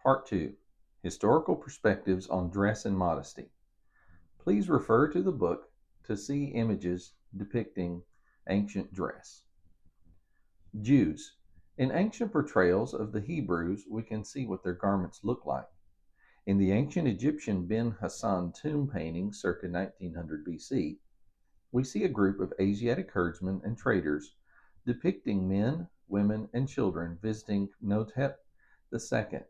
Part 2, Historical Perspectives on Dress and Modesty. Please refer to the book to see images depicting ancient dress. Jews. In ancient portrayals of the Hebrews, we can see what their garments look like. In the ancient Egyptian Ben Hassan tomb painting circa 1900 BC, we see a group of Asiatic herdsmen and traders depicting men, women, and children visiting Notep II.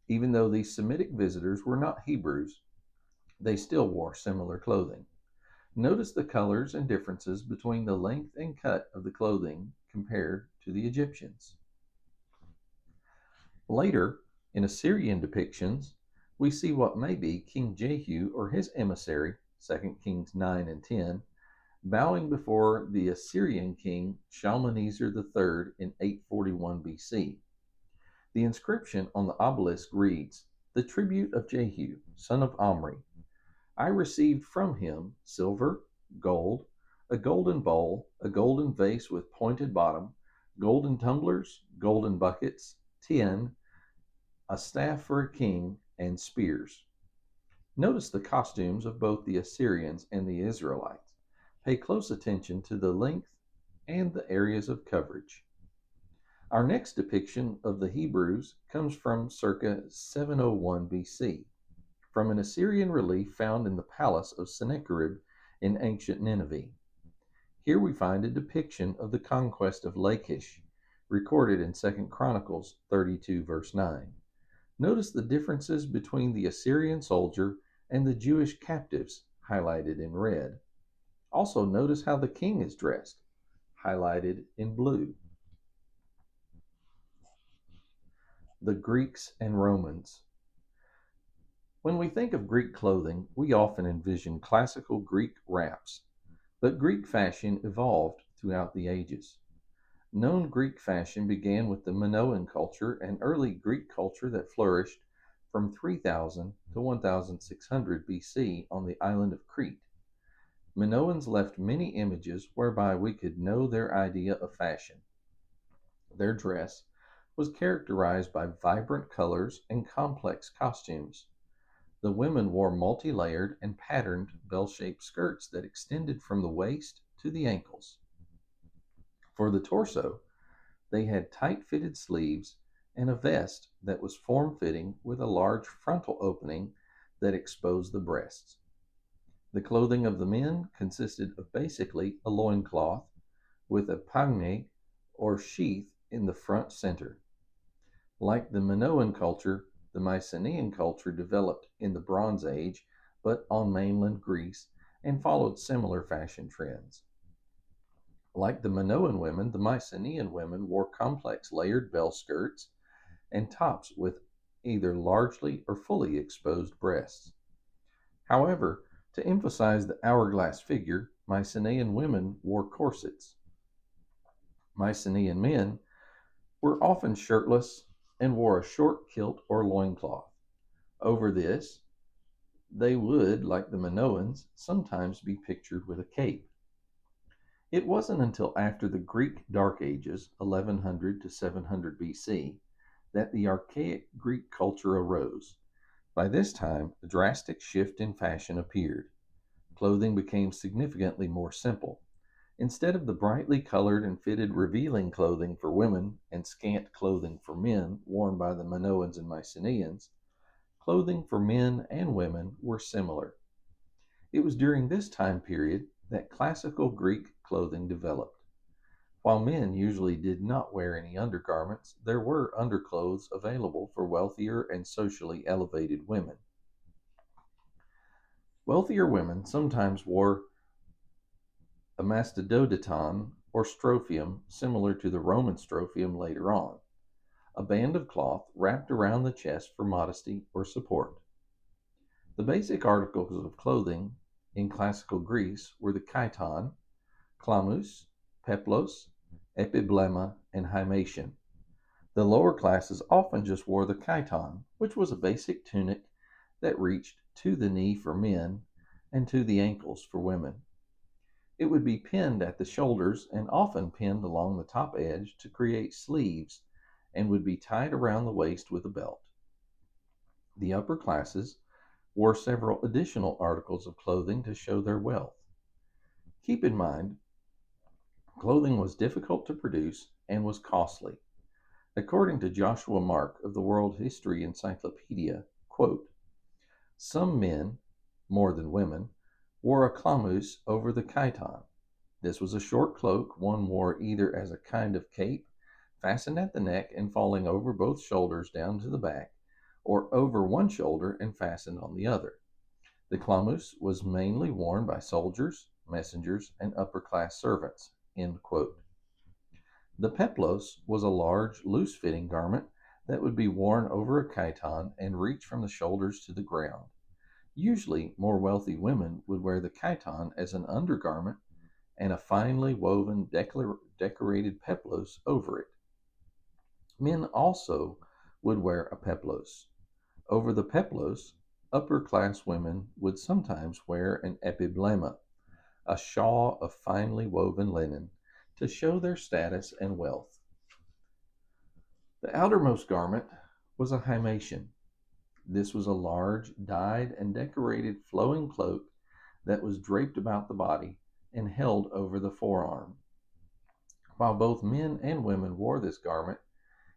Even though these Semitic visitors were not Hebrews, they still wore similar clothing. Notice the colors and differences between the length and cut of the clothing compared to the Egyptians. Later, in Assyrian depictions, we see what may be King Jehu or his emissary, 2 Kings 9 and 10, bowing before the Assyrian king Shalmaneser III in 841 BC. The inscription on the obelisk reads, "The tribute of Jehu, son of Omri. I received from him silver, gold, a golden bowl, a golden vase with pointed bottom, golden tumblers, golden buckets, tin, a staff for a king, and spears." Notice the costumes of both the Assyrians and the Israelites. Pay close attention to the length and the areas of coverage. Our next depiction of the Hebrews comes from circa 701 BC, from an Assyrian relief found in the palace of Sennacherib in ancient Nineveh. Here we find a depiction of the conquest of Lachish, recorded in 2 Chronicles 32 verse 9. Notice the differences between the Assyrian soldier and the Jewish captives, highlighted in red. Also notice how the king is dressed, highlighted in blue. The Greeks and Romans. When we think of Greek clothing, we often envision classical Greek wraps, but Greek fashion evolved throughout the ages. Known Greek fashion began with the Minoan culture, an early Greek culture that flourished from 3000 to 1600 BC on the island of Crete. Minoans left many images whereby we could know their idea of fashion. Their dress was characterized by vibrant colors and complex costumes. The women wore multi-layered and patterned bell-shaped skirts that extended from the waist to the ankles. For the torso, they had tight-fitted sleeves and a vest that was form-fitting with a large frontal opening that exposed the breasts. The clothing of the men consisted of basically a loincloth with a pagne or sheath in the front center. Like the Minoan culture, the Mycenaean culture developed in the Bronze Age, but on mainland Greece, and followed similar fashion trends. Like the Minoan women, the Mycenaean women wore complex layered bell skirts and tops with either largely or fully exposed breasts. However, to emphasize the hourglass figure, Mycenaean women wore corsets. Mycenaean men were often shirtless and wore a short kilt or loincloth. Over this, they would, like the Minoans, sometimes be pictured with a cape. It wasn't until after the Greek Dark Ages, 1100 to 700 BC, that the archaic Greek culture arose. By this time, a drastic shift in fashion appeared. Clothing became significantly more simple. Instead of the brightly colored and fitted revealing clothing for women and scant clothing for men worn by the Minoans and Mycenaeans, clothing for men and women were similar. It was during this time period that classical Greek clothing developed. While men usually did not wear any undergarments, there were underclothes available for wealthier and socially elevated women. Wealthier women sometimes wore a mastododeton or strophium similar to the Roman strophium later on, a band of cloth wrapped around the chest for modesty or support. The basic articles of clothing in classical Greece were the chiton, chlamys, peplos, epiblema, and himation. The lower classes often just wore the chiton, which was a basic tunic that reached to the knee for men and to the ankles for women. It would be pinned at the shoulders and often pinned along the top edge to create sleeves and would be tied around the waist with a belt. The upper classes wore several additional articles of clothing to show their wealth. Keep in mind, clothing was difficult to produce and was costly. According to Joshua Mark of the World History Encyclopedia, quote, some men, more than women, wore a klamus over the chiton. This was a short cloak one wore either as a kind of cape, fastened at the neck and falling over both shoulders down to the back, or over one shoulder and fastened on the other. The klamus was mainly worn by soldiers, messengers, and upper-class servants. End quote. The peplos was a large, loose-fitting garment that would be worn over a chiton and reach from the shoulders to the ground. Usually, more wealthy women would wear the chiton as an undergarment and a finely woven decorated peplos over it. Men also would wear a peplos. Over the peplos, upper-class women would sometimes wear an epiblema, a shawl of finely woven linen, to show their status and wealth. The outermost garment was a himation. This was a large, dyed and decorated flowing cloak that was draped about the body and held over the forearm. While both men and women wore this garment,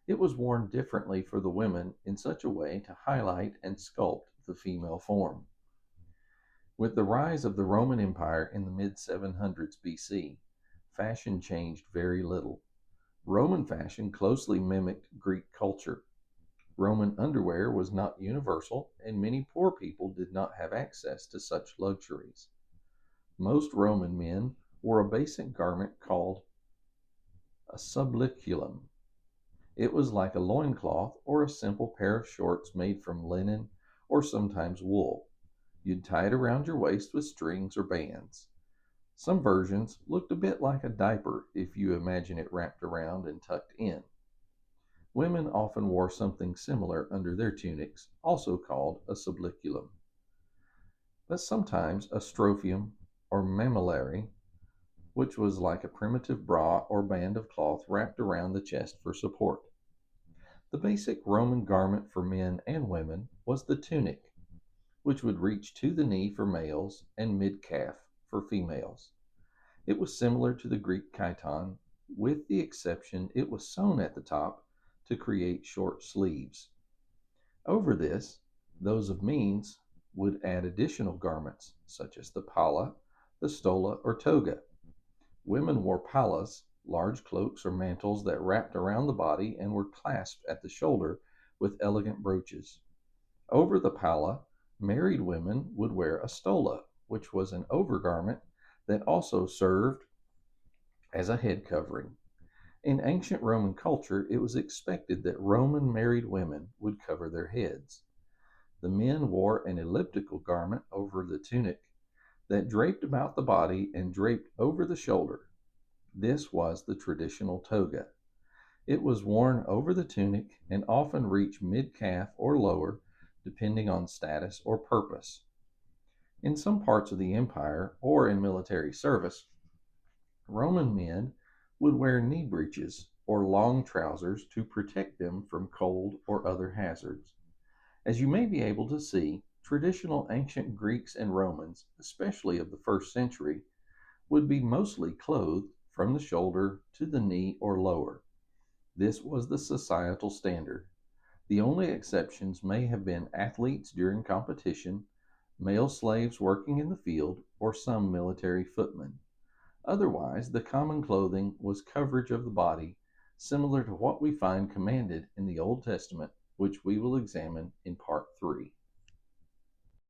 it was worn differently for the women in such a way to highlight and sculpt the female form. With the rise of the Roman Empire in the mid-700s BC, fashion changed very little. Roman fashion closely mimicked Greek culture. Roman underwear was not universal, and many poor people did not have access to such luxuries. Most Roman men wore a basic garment called a subliculum. It was like a loincloth or a simple pair of shorts made from linen or sometimes wool. You'd tie it around your waist with strings or bands. Some versions looked a bit like a diaper if you imagine it wrapped around and tucked in. Women often wore something similar under their tunics, also called a subliculum. But sometimes a strophium or mamillary, which was like a primitive bra or band of cloth wrapped around the chest for support. The basic Roman garment for men and women was the tunic, which would reach to the knee for males and mid-calf for females. It was similar to the Greek chiton, with the exception it was sewn at the top to create short sleeves. Over this, those of means would add additional garments, such as the palla, the stola, or toga. Women wore pallas, large cloaks or mantles that wrapped around the body and were clasped at the shoulder with elegant brooches. Over the palla, married women would wear a stola, which was an overgarment that also served as a head covering. In ancient Roman culture, it was expected that Roman married women would cover their heads. The men wore an elliptical garment over the tunic that draped about the body and draped over the shoulder. This was the traditional toga. It was worn over the tunic and often reached mid-calf or lower, depending on status or purpose. In some parts of the empire or in military service, Roman men would wear knee breeches or long trousers to protect them from cold or other hazards. As you may be able to see, traditional ancient Greeks and Romans, especially of the first century, would be mostly clothed from the shoulder to the knee or lower. This was the societal standard. The only exceptions may have been athletes during competition, male slaves working in the field, or some military footmen. Otherwise, the common clothing was coverage of the body, similar to what we find commanded in the Old Testament, which we will examine in Part 3.